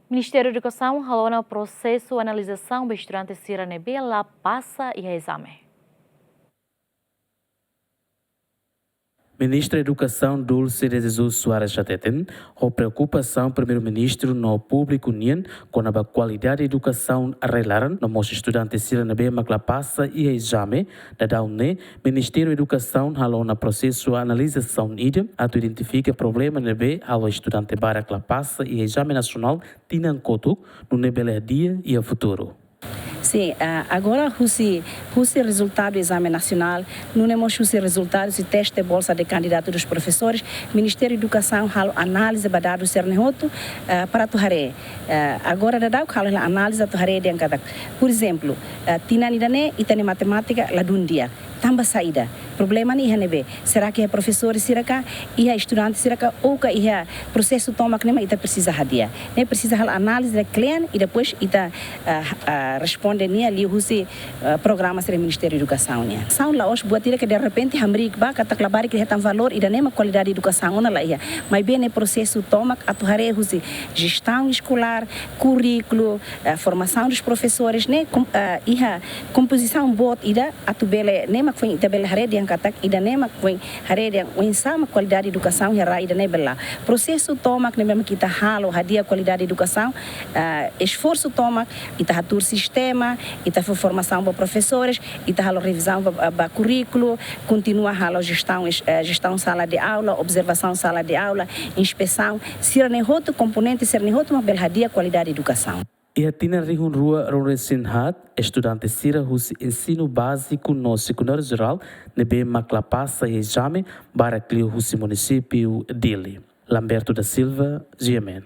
Ministério da Educação falou no processo de analisação do estudante Siranebe lá passa e exame. Ministra da Educação Dulce de Jesus Soares Chateten, a preocupação primeiro-ministro no público união com a qualidade da educação arreglaram no nosso estudante Siranebe Maclapassa e exame da Daune, Ministério da Educação falou no processo de analisação idem, a identifica problema nebe ao estudante para Clapassa e exame nacional tinan kotuk no nebele dia e a futuro. Sim, agora o resultado do exame nacional, não temos os resultados do teste de bolsa de candidato dos professores. O Ministério da Educação faz análise para dar o cernehoto para Tuharé. Agora da a análise da Tuharé de Ancadak. Por exemplo, tina nidane e tem matemática lá dundia. Tamba saída. Problema ni hanebe. Será que é professor siraka e é estudante siraka ou que é processo toma que nem ita precisa hadia. Nem precisa a análise da cliente e depois ita responde ni ali o programa do Ministério da Educação né. São lá os buatira que de repente hamrik ba kata klabari que tem valor e da nem qualidade de educação na lá ia. Mas bem é processo toma a tuharé gestão escolar, currículo, formação dos professores né e a composição bot ida atubele nem que foi tabel rede yang katak ida nema foi rede yang insama qualidade de educação e a ida nebela processo toma que nem kita halo hadia qualidade de educação esforço toma ita hatur sistema ita formação para professores ita halo revisão para currículo continua halo gestão sala de aula observação sala de aula inspeção ser nem outro componente ser nem outro uma bel hadia qualidade de educação. E a tina rihun rua Roresinhat, estudante sira hus ensino básico no secundário geral, nebe Maclapassa e exame, para clio hus município dele. Lamberto da Silva, GMN.